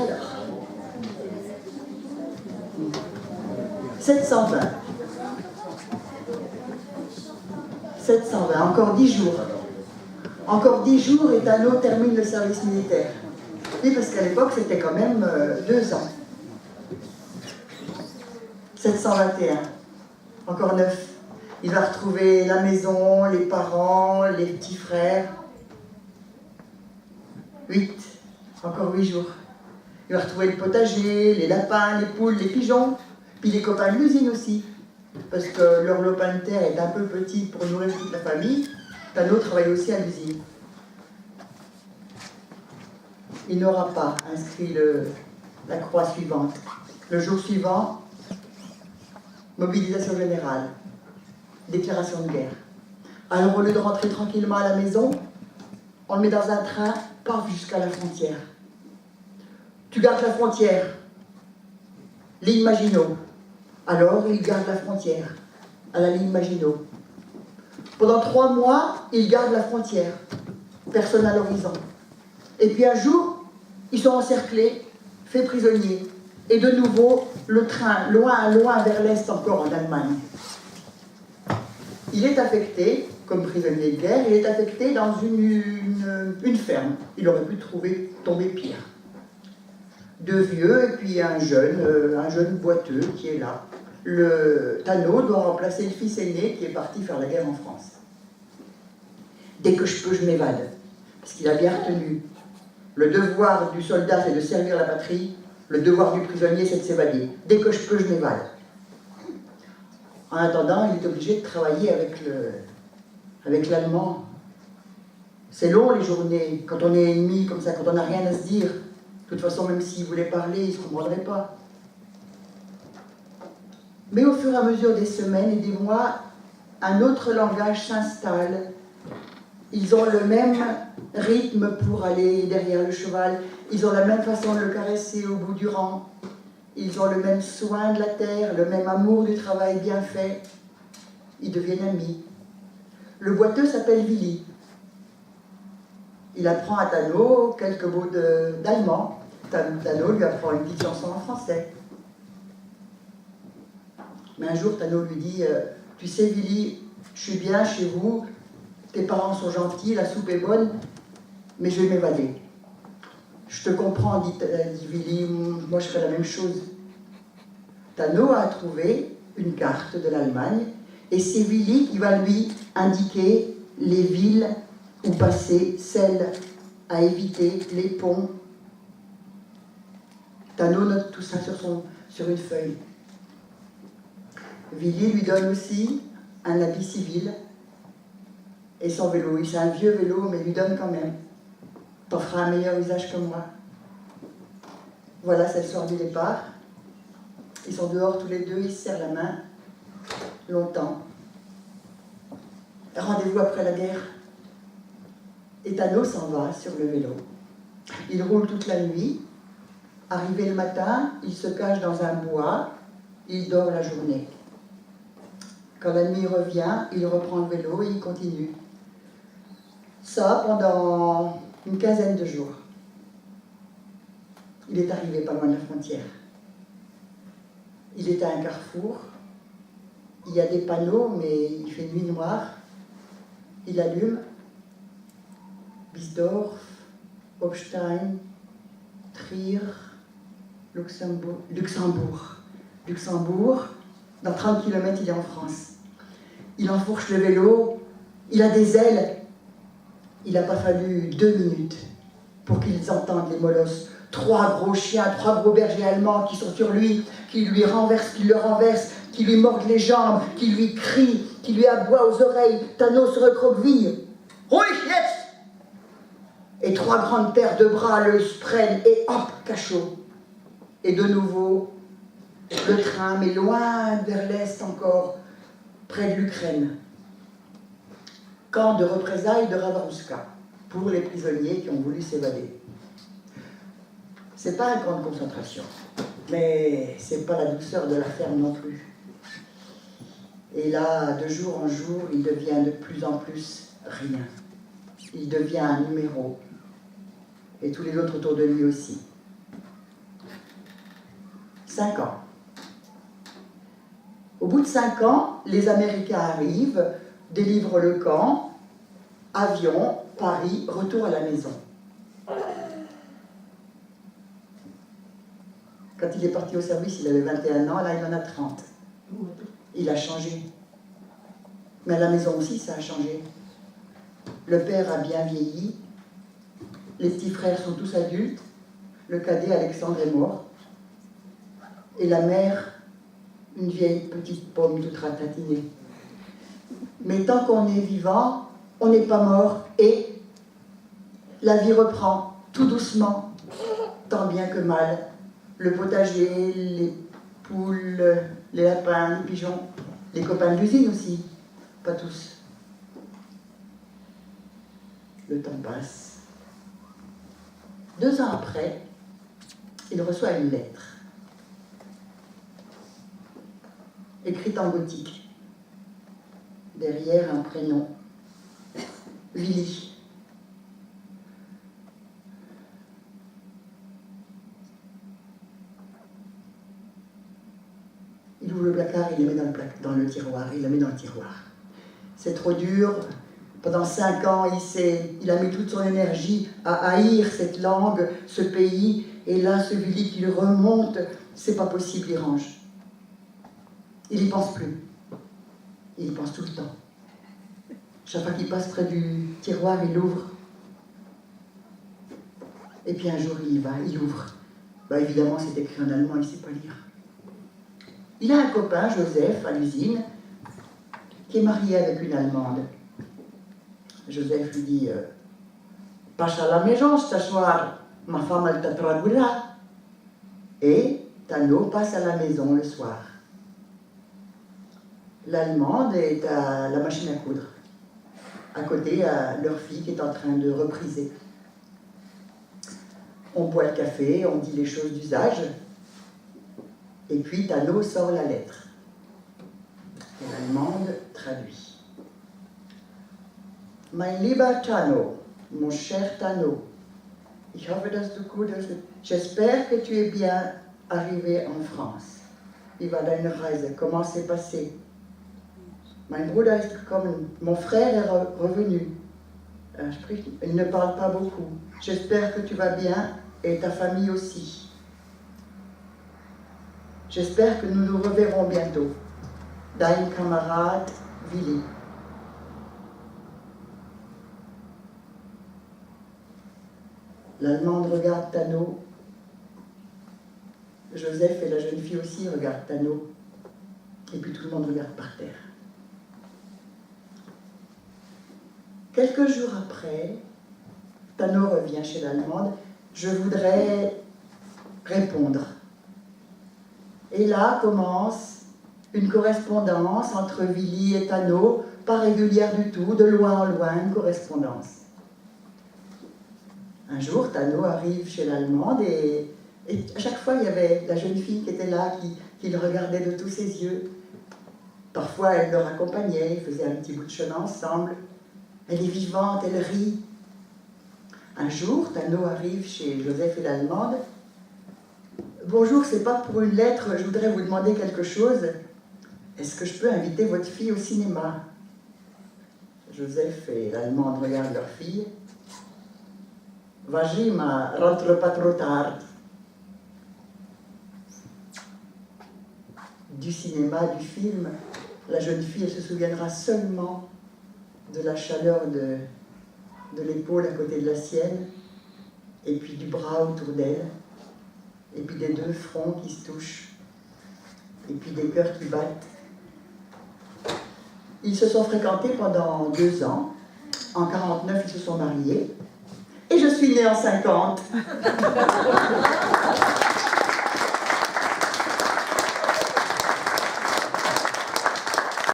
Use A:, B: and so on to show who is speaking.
A: Alors, 720. 720, encore 10 jours. Encore 10 jours et Tano termine le service militaire. Oui, parce qu'à l'époque, c'était quand même 2 ans. 721, encore 9. Il va retrouver la maison, les parents, les petits frères. 8, encore 8 jours. Il va retrouver le potager, les lapins, les poules, les pigeons, puis les copains de l'usine aussi. Parce que leur lopin de terre est un peu petit pour nourrir toute la famille. Tano travaille aussi à l'usine. Il n'aura pas inscrit la croix suivante. Le jour suivant, mobilisation générale, déclaration de guerre. Alors au lieu de rentrer tranquillement à la maison, on le met dans un train, paf, jusqu'à la frontière. Tu gardes la frontière, ligne Maginot. Alors il garde la frontière, à la ligne Maginot. Pendant 3 mois, il garde la frontière, personne à l'horizon. Et puis un jour, ils sont encerclés, faits prisonniers. Et de nouveau, le train, loin, loin vers l'est encore en Allemagne. Il est affecté, comme prisonnier de guerre, il est affecté dans une ferme. Il aurait pu tomber pire. 2 vieux et puis un jeune boiteux qui est là. Le Tano doit remplacer le fils aîné qui est parti faire la guerre en France. Dès que je peux, je m'évade. Parce qu'il a bien retenu. Le devoir du soldat, c'est de servir la patrie. Le devoir du prisonnier, c'est de s'évader. Dès que je peux, je m'évade. En attendant, il est obligé de travailler avec l'allemand. C'est long les journées, quand on est ennemi comme ça, quand on n'a rien à se dire. De toute façon, même s'il voulait parler, il ne se comprendrait pas. Mais au fur et à mesure des semaines et des mois, un autre langage s'installe. Ils ont le même rythme pour aller derrière le cheval. Ils ont la même façon de le caresser au bout du rang. Ils ont le même soin de la terre, le même amour du travail bien fait. Ils deviennent amis. Le boiteux s'appelle Willy. Il apprend à Tano quelques mots d'allemand. Tano lui apprend une petite chanson en français. Mais un jour, Tano lui dit « Tu sais, Willy, je suis bien chez vous, tes parents sont gentils, la soupe est bonne, mais je vais m'évader. » « Je te comprends, dit Willy, moi je ferai la même chose. » Tano a trouvé une carte de l'Allemagne et c'est Willy qui va lui indiquer les villes où passer, celles à éviter, les ponts. Tano note tout ça sur une feuille. Willy lui donne aussi un habit civil et son vélo. C'est un vieux vélo, mais il lui donne quand même. T'en feras un meilleur usage que moi. Voilà, c'est le soir du départ. Ils sont dehors tous les deux, ils se serrent la main. Longtemps. Rendez-vous après la guerre. Et Tano s'en va sur le vélo. Il roule toute la nuit. Arrivé le matin, il se cache dans un bois. Il dort la journée. Quand la nuit revient, il reprend le vélo et il continue. Ça pendant une quinzaine de jours. Il est arrivé pas loin de la frontière. Il est à un carrefour. Il y a des panneaux, mais il fait nuit noire. Il allume. Bisdorf, Hopstein, Trier, Luxembourg. Dans 30 km, il est en France. Il enfourche le vélo. Il a des ailes. Il n'a pas fallu 2 minutes pour qu'ils entendent les molosses. 3 gros chiens, 3 gros bergers allemands qui sont sur lui, qui lui renversent, qui le renversent, qui lui mordent les jambes, qui lui crient, qui lui aboient aux oreilles. Tano se recroqueville. Ruhig jetzt! Et 3 grandes paires de bras le prennent et hop, cachot. Et de nouveau, le train, mais loin vers l'est encore, près de l'Ukraine. Camp de représailles de Ravarouska pour les prisonniers qui ont voulu s'évader. C'est pas un camp de concentration, mais c'est pas la douceur de la ferme non plus. Et là, de jour en jour, il devient de plus en plus rien. Il devient un numéro. Et tous les autres autour de lui aussi. 5 ans. Au bout de 5 ans, les Américains arrivent, délivrent le camp, avion, Paris, retour à la maison. Quand il est parti au service, il avait 21 ans, là il en a 30. Il a changé. Mais à la maison aussi, ça a changé. Le père a bien vieilli, les petits frères sont tous adultes, le cadet Alexandre est mort, et la mère, une vieille petite pomme toute ratatinée. Mais tant qu'on est vivant, on n'est pas mort, et la vie reprend tout doucement, tant bien que mal. Le potager, les poules, les lapins, les pigeons, les copains de l'usine aussi, pas tous. Le temps passe. 2 ans après, il reçoit une lettre, écrite en gothique. Derrière un prénom, Willy. Il ouvre le placard, il le met dans le tiroir, il la met dans le tiroir. C'est trop dur. Pendant 5 ans, il a mis toute son énergie à haïr cette langue, ce pays, et là, ce Willy qui lui remonte, c'est pas possible, il range. Il n'y pense plus. Il y pense tout le temps. Chaque fois qu'il passe près du tiroir, il ouvre. Et puis un jour, il y va, il ouvre. Évidemment, c'est écrit en allemand, il ne sait pas lire. Il a un copain, Joseph, à l'usine, qui est marié avec une Allemande. Joseph lui dit « Passe à la maison ce soir, ma femme elle t'attraudra. » Et Tano passe à la maison le soir. L'Allemande est à la machine à coudre. À côté, leur fille qui est en train de repriser. On boit le café, on dit les choses d'usage. Et puis Tano sort la lettre. Et l'Allemande traduit. Mein lieber Tano, mon cher Tano, ich hoffe, dass du gut bist. J'espère que tu es bien arrivé en France. Wie war deine Reise? Comment s'est passé? Mein Bruder ist gekommen. Mon frère est revenu. Il ne parle pas beaucoup. J'espère que tu vas bien et ta famille aussi. J'espère que nous nous reverrons bientôt. Dein Kamerad Willy. L'Allemande regarde Tano. Joseph et la jeune fille aussi regardent Tano. Et puis tout le monde regarde par terre. Quelques jours après, Tano revient chez l'Allemande. Je voudrais répondre. Et là commence une correspondance entre Willy et Tano, pas régulière du tout, de loin en loin, une correspondance. Un jour, Tano arrive chez l'Allemande et à chaque fois, il y avait la jeune fille qui était là, qui le regardait de tous ses yeux. Parfois, elle le raccompagnait, ils faisaient un petit bout de chemin ensemble. Elle est vivante, elle rit. Un jour, Tano arrive chez Joseph et l'Allemande. « Bonjour, c'est pas pour une lettre, je voudrais vous demander quelque chose. Est-ce que je peux inviter votre fille au cinéma ?» Joseph et l'Allemande regardent leur fille. « Vas-y, ma, rentre pas trop tard. » Du cinéma, du film, la jeune fille elle se souviendra seulement de la chaleur de l'épaule à côté de la sienne, et puis du bras autour d'elle, et puis des 2 fronts qui se touchent, et puis des cœurs qui battent. Ils se sont fréquentés pendant 2 ans. En 49, ils se sont mariés. Et je suis née en 50.